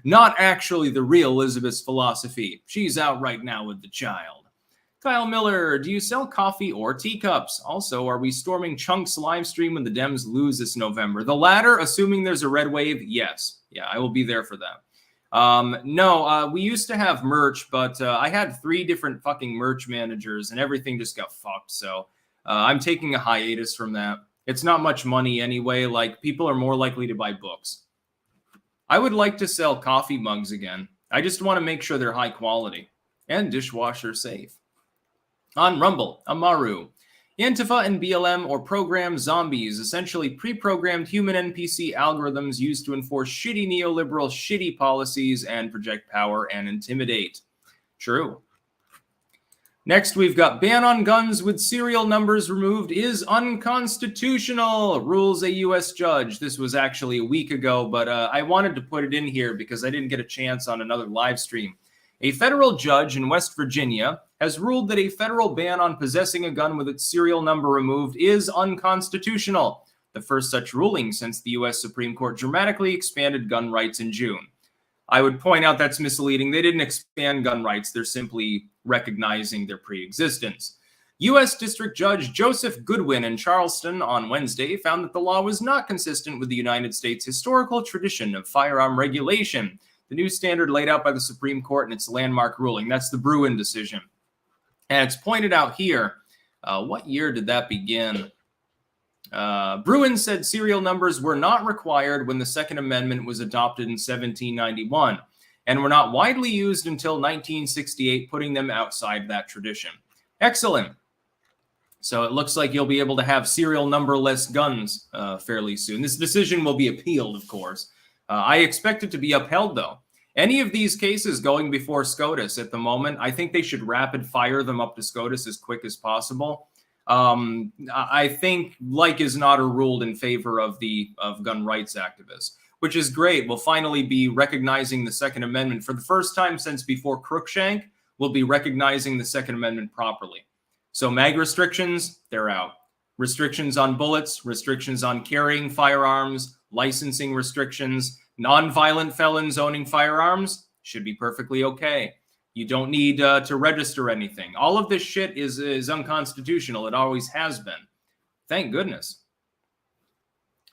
Not actually the real Elizabeth's philosophy. She's out right now with the child. Kyle Miller, do you sell coffee or teacups? Also, are we storming Chunk's live stream when the Dems lose this November? The latter, assuming there's a red wave, yes. Yeah, I will be there for that. No, we used to have merch, but I had 3 different fucking merch managers, and everything just got fucked. So I'm taking a hiatus from that. It's not much money anyway. Like, people are more likely to buy books. I would like to sell coffee mugs again. I just want to make sure they're high quality and dishwasher safe. On Rumble, Amaru. Antifa and BLM or program zombies, essentially pre-programmed human NPC algorithms used to enforce shitty neoliberal shitty policies and project power and intimidate. True. Next, we've got ban on guns with serial numbers removed is unconstitutional, rules a U.S. judge. This was actually a week ago, but I wanted to put it in here because I didn't get a chance on another live stream. A federal judge in West Virginia has ruled that a federal ban on possessing a gun with its serial number removed is unconstitutional, the first such ruling since the U.S. Supreme Court dramatically expanded gun rights in June. I would point out that's misleading. They didn't expand gun rights. They're simply recognizing their pre-existence. U.S. District Judge Joseph Goodwin in Charleston on Wednesday found that the law was not consistent with the United States' historical tradition of firearm regulation, the new standard laid out by the Supreme Court in its landmark ruling. That's the Bruin decision. And it's pointed out here, what year did that begin? Bruin said serial numbers were not required when the Second Amendment was adopted in 1791 and were not widely used until 1968, putting them outside that tradition. Excellent. So it looks like you'll be able to have serial numberless guns fairly soon. This decision will be appealed, of course. I expect it to be upheld, though. Any of these cases going before SCOTUS at the moment, I think they should rapid fire them up to SCOTUS as quick as possible. I think like is not ruled in favor of gun rights activists, which is great. We'll finally be recognizing the Second Amendment for the first time since before Crookshank. We'll be recognizing the Second Amendment properly. So mag restrictions, they're out. Restrictions on bullets, restrictions on carrying firearms, licensing restrictions, nonviolent felons owning firearms should be perfectly okay. You don't need to register anything. All of this shit is unconstitutional. It always has been. Thank goodness.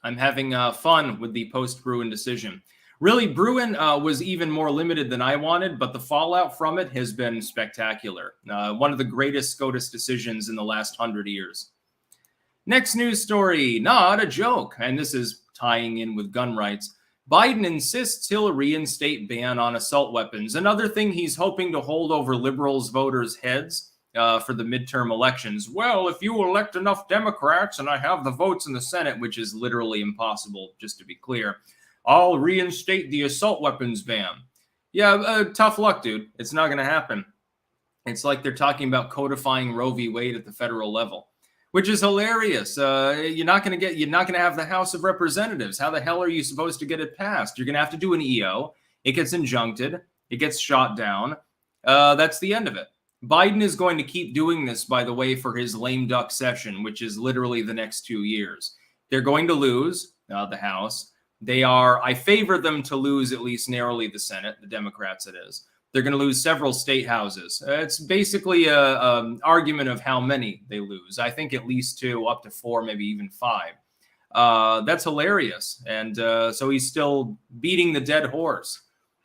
I'm having fun with the post-Bruin decision. Really, Bruin was even more limited than I wanted, but the fallout from it has been spectacular. One of the greatest SCOTUS decisions in the last 100 years. Next news story, not a joke, and this is tying in with gun rights. Biden insists he'll reinstate ban on assault weapons. Another thing he's hoping to hold over liberals' voters' heads for the midterm elections. Well, if you elect enough Democrats and I have the votes in the Senate, which is literally impossible, just to be clear, I'll reinstate the assault weapons ban. Yeah, tough luck, dude. It's not going to happen. It's like they're talking about codifying Roe v. Wade at the federal level, which is hilarious. You're not going to have the House of Representatives. How the hell are you supposed to get it passed? You're going to have to do an EO. It gets injuncted. It gets shot down. That's the end of it. Biden is going to keep doing this, by the way, for his lame duck session, which is literally the next 2 years. They're going to lose the House. I favor them to lose at least narrowly the Senate, the Democrats it is. They're going to lose several state houses. It's basically an argument of how many they lose. I think at least 2, up to 4, maybe even 5. That's hilarious. And so he's still beating the dead horse.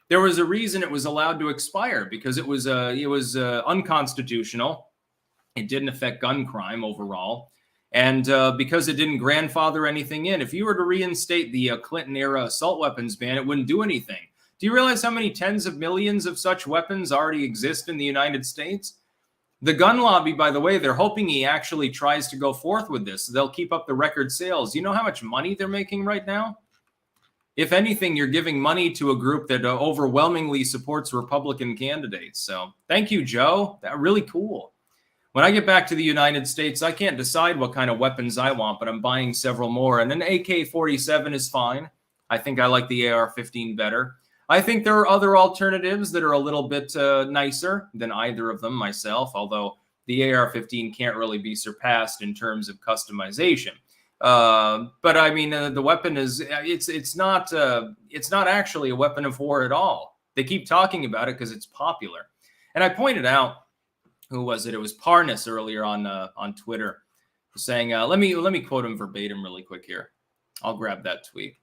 There was a reason it was allowed to expire, because it was unconstitutional. It didn't affect gun crime overall. And because it didn't grandfather anything in. If you were to reinstate the Clinton-era assault weapons ban, it wouldn't do anything. Do you realize how many tens of millions of such weapons already exist in the United States? The gun lobby, by the way, they're hoping he actually tries to go forth with this. They'll keep up the record sales. Do you know how much money they're making right now? If anything, you're giving money to a group that overwhelmingly supports Republican candidates. So thank you, Joe. That's really cool. When I get back to the United States, I can't decide what kind of weapons I want, but I'm buying several more. And an AK-47 is fine. I think I like the AR-15 better. I think there are other alternatives that are a little bit nicer than either of them myself, although the AR-15 can't really be surpassed in terms of customization. But I mean, the weapon is it's not actually a weapon of war at all. They keep talking about it because it's popular. And I pointed out, who was it? It was Parnas earlier on Twitter, saying, let me quote him verbatim really quick here. I'll grab that tweet.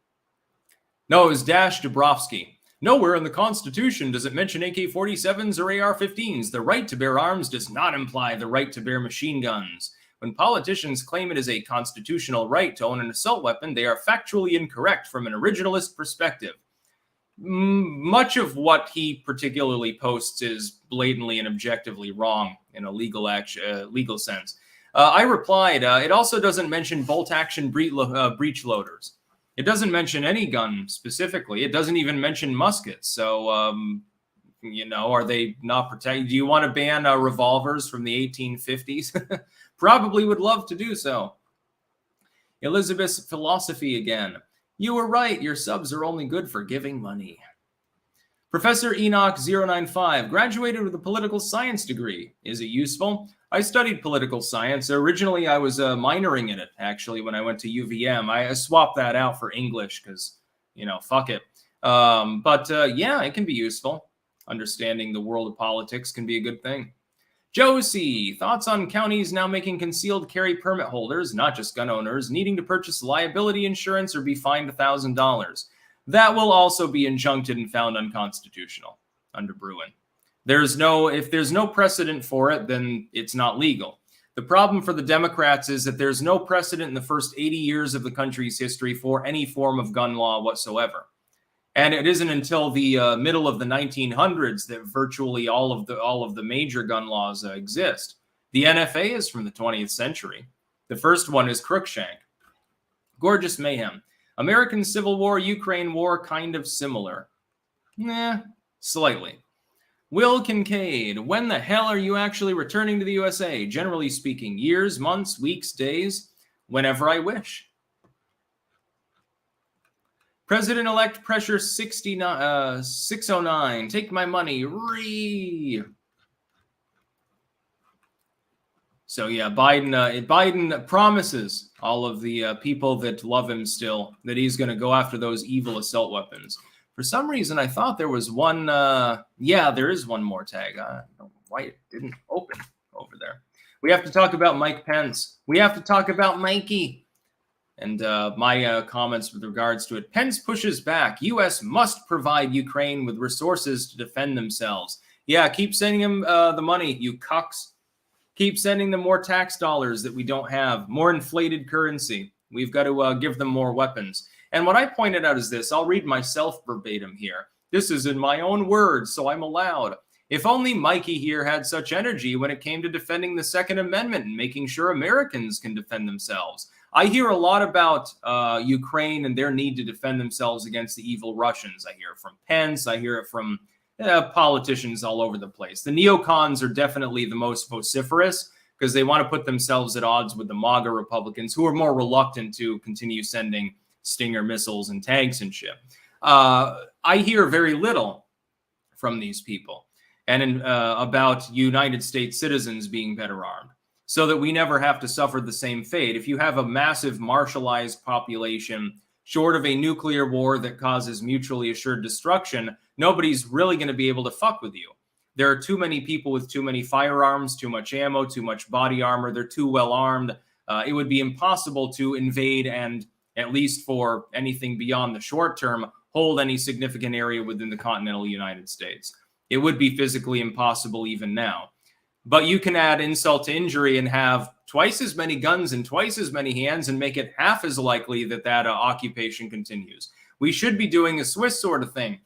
No, it was Dash Dubrovsky. Nowhere in the Constitution does it mention AK-47s or AR-15s. The right to bear arms does not imply the right to bear machine guns. When politicians claim it is a constitutional right to own an assault weapon, they are factually incorrect from an originalist perspective. Much of what he particularly posts is blatantly and objectively wrong in a legal sense. I replied, it also doesn't mention bolt-action breech loaders. It doesn't mention any gun specifically. It doesn't even mention muskets. So, are they not protected? Do you want to ban revolvers from the 1850s? Probably would love to do so. Elizabeth's philosophy again. You were right. Your subs are only good for giving money. Professor Enoch 095 graduated with a political science degree. Is it useful? I studied political science. Originally, I was minoring in it, actually, when I went to UVM. I swapped that out for English because, fuck it. Yeah, it can be useful. Understanding the world of politics can be a good thing. Josie, thoughts on counties now making concealed carry permit holders, not just gun owners, needing to purchase liability insurance or be fined $1,000. That will also be injuncted and found unconstitutional under Bruin. If there's no precedent for it, then it's not legal. The problem for the Democrats is that there's no precedent in the first 80 years of the country's history for any form of gun law whatsoever. And it isn't until the middle of the 1900s that virtually all of the major gun laws exist. The NFA is from the 20th century. The first one is Crookshank. Gorgeous Mayhem. American Civil War, Ukraine War, kind of similar. Nah, slightly. Will Kincaid, when the hell are you actually returning to the USA? Generally speaking, years, months, weeks, days, whenever I wish. President-elect Pressure 609, take my money, So yeah, Biden promises all of the people that love him still that he's going to go after those evil assault weapons. For some reason, I thought there was one. Yeah, there is one more tag. I don't know why it didn't open over there. We have to talk about Mike Pence. We have to talk about Mikey. And my comments with regards to it. Pence pushes back. U.S. must provide Ukraine with resources to defend themselves. Yeah, keep sending them the money, you cucks. Keep sending them more tax dollars that we don't have. More inflated currency. We've got to give them more weapons. And what I pointed out is this. I'll read myself verbatim here. This is in my own words, so I'm allowed. If only Mikey here had such energy when it came to defending the Second Amendment and making sure Americans can defend themselves. I hear a lot about Ukraine and their need to defend themselves against the evil Russians. I hear it from Pence. I hear it from politicians all over the place. The neocons are definitely the most vociferous because they want to put themselves at odds with the MAGA Republicans who are more reluctant to continue sending Stinger missiles and tanks and shit. I hear very little from these people and about United States citizens being better armed, so that we never have to suffer the same fate. If you have a massive martialized population, short of a nuclear war that causes mutually assured destruction, nobody's really going to be able to fuck with you. There are too many people with too many firearms, too much ammo, too much body armor. They're too well armed. It would be impossible to invade and, at least for anything beyond the short term, hold any significant area within the continental United States. It would be physically impossible even now. But you can add insult to injury and have twice as many guns in twice as many hands and make it half as likely that occupation continues. We should be doing a Swiss sort of thing.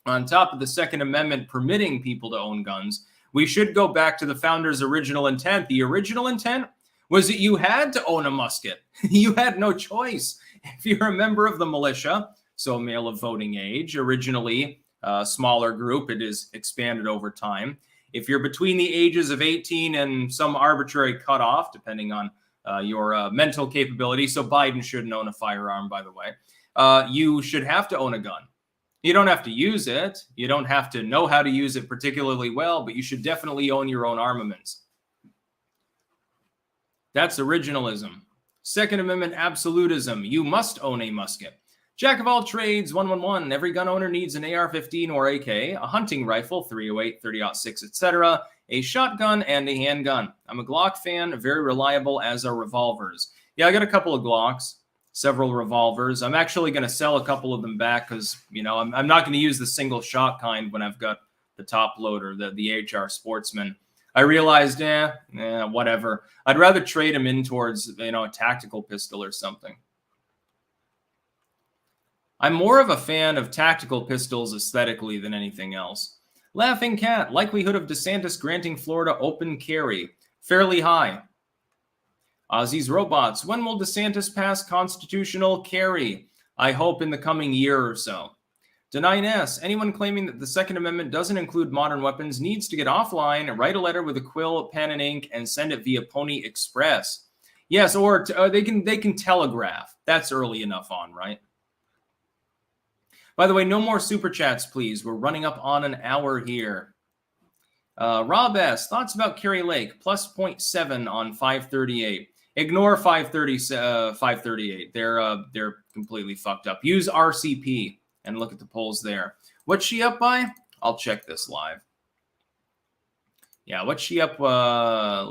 on top of the Second Amendment permitting people to own guns, we should go back to the founders' original intent. The original intent was that you had to own a musket. You had no choice. If you're a member of the militia, so male of voting age, originally a smaller group, it is expanded over time. If you're between the ages of 18 and some arbitrary cutoff, depending on your mental capability, so Biden shouldn't own a firearm, by the way, you should have to own a gun. You don't have to use it. You don't have to know how to use it particularly well, but you should definitely own your own armaments. That's originalism. Second Amendment absolutism. You must own a musket. Jack of all trades, 111. Every gun owner needs an AR-15 or AK, a hunting rifle, 308, 30-06, etc., a shotgun, and a handgun. I'm a Glock fan, very reliable, as are revolvers. Yeah, I got a couple of Glocks, several revolvers. I'm actually going to sell a couple of them back because, you know, I'm not going to use the single shot kind when I've got the top loader, the HR Sportsman. I realized, whatever. I'd rather trade them in towards, you know, a tactical pistol or something. I'm more of a fan of tactical pistols aesthetically than anything else. Laughing Cat, likelihood of DeSantis granting Florida open carry, fairly high. Ozzy's Robots, when will DeSantis pass constitutional carry? I hope in the coming year or so. Deny-S, anyone claiming that the Second Amendment doesn't include modern weapons needs to get offline, write a letter with a quill, pen, and ink, and send it via Pony Express. Yes, or they can telegraph. That's early enough on, right? By the way, no more super chats, please. We're running up on an hour here. Rob S., thoughts about Kerry Lake, plus 0.7 on 538. Ignore 538. They're completely fucked up. Use RCP and look at the polls there. What's she up by? I'll check this live. Yeah, what's she up?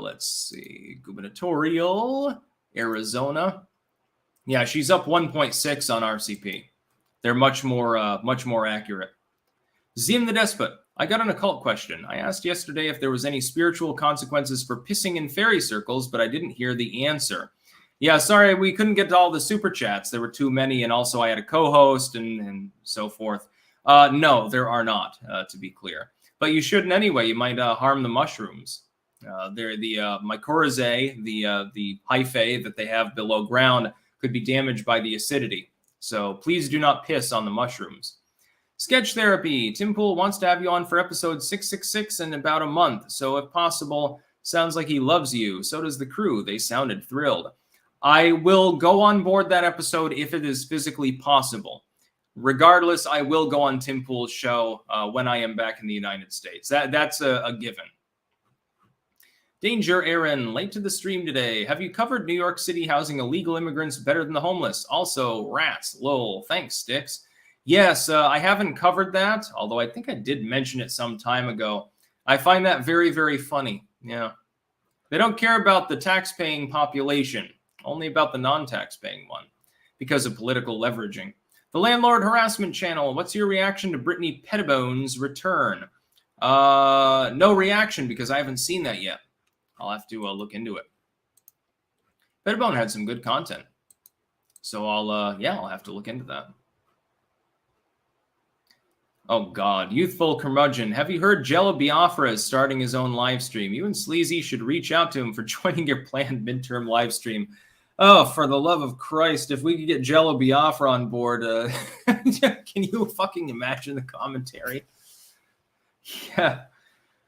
Let's see. Gubernatorial, Arizona. Yeah, she's up 1.6 on RCP. They're much more accurate. Zim the Despot. I got an occult question. I asked yesterday if there was any spiritual consequences for pissing in fairy circles, but I didn't hear the answer. Yeah, sorry, we couldn't get to all the super chats. There were too many, and also I had a co-host and so forth. No, there are not, to be clear. But you shouldn't anyway. You might harm the mushrooms. They're the mycorrhizae, the hyphae that they have below ground could be damaged by the acidity. So please do not piss on the mushrooms. Sketch Therapy. Tim Pool wants to have you on for episode 666 in about a month. So if possible, sounds like he loves you. So does the crew. They sounded thrilled. I will go on board that episode if it is physically possible. Regardless, I will go on Tim Pool's show when I am back in the United States. That's a given. Danger Aaron, late to the stream today. Have you covered New York City housing illegal immigrants better than the homeless? Also, rats, lol. Thanks, Sticks. Yes, I haven't covered that, although I think I did mention it some time ago. I find that very, very funny. Yeah. They don't care about the tax-paying population, only about the non-tax-paying one, because of political leveraging. The Landlord Harassment Channel, what's your reaction to Brittany Pettibone's return? No reaction, because I haven't seen that yet. I'll have to look into it. Pettibone had some good content. So I'll have to look into that. Oh, God. Youthful Curmudgeon. Have you heard Jello Biafra is starting his own live stream? You and Sleazy should reach out to him for joining your planned midterm live stream. Oh, for the love of Christ, if we could get Jello Biafra on board, can you fucking imagine the commentary? Yeah.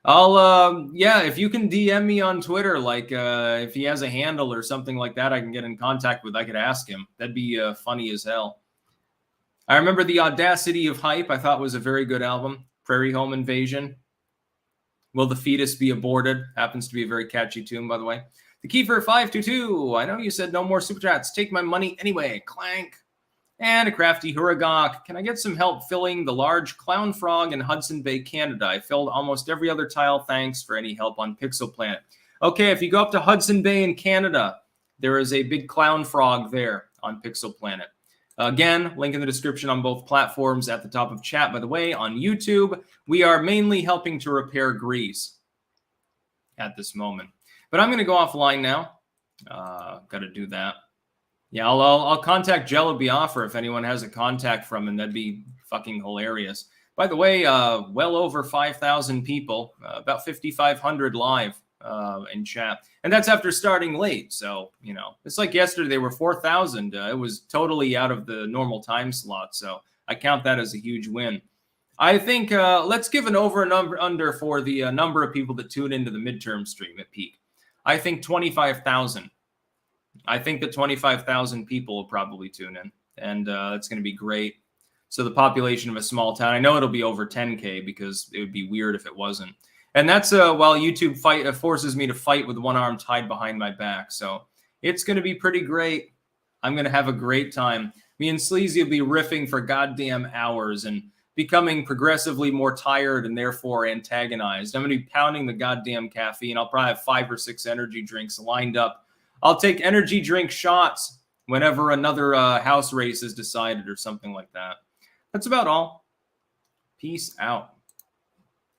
If you can DM me on Twitter, like if he has a handle or something like that I can get in contact with, I could ask him. That'd be funny as hell. I remember The Audacity of Hype. I thought was a very good album. Prairie Home Invasion. Will the Fetus Be Aborted? Happens to be a very catchy tune, by the way. The Kiefer 522. I know you said no more super chats. Take my money anyway. Clank. And a crafty Huragok. Can I get some help filling the large clown frog in Hudson Bay, Canada? I filled almost every other tile. Thanks for any help on Pixel Planet. Okay, if you go up to Hudson Bay in Canada, there is a big clown frog there on Pixel Planet. Again, link in the description on both platforms at the top of chat. By the way, on YouTube, we are mainly helping to repair Greece at this moment. But I'm going to go offline now. Got to do that. Yeah, I'll contact Jello Biafra if anyone has a contact from him. That'd be fucking hilarious. By the way, well over 5,000 people, about 5,500 live in chat. And that's after starting late. So, you know, it's like yesterday, they were 4,000. It was totally out of the normal time slot. So I count that as a huge win. I think let's give an over and under for the number of people that tune into the midterm stream at peak. I think 25,000. I think that 25,000 people will probably tune in. And it's going to be great. So the population of a small town, I know it'll be over 10K because it would be weird if it wasn't. And that's while YouTube forces me to fight with one arm tied behind my back. So it's going to be pretty great. I'm going to have a great time. Me and Sleazy will be riffing for goddamn hours and becoming progressively more tired and therefore antagonized. I'm going to be pounding the goddamn caffeine. I'll probably have 5 or 6 energy drinks lined up. I'll take energy drink shots whenever another house race is decided or something like that. That's about all. Peace out.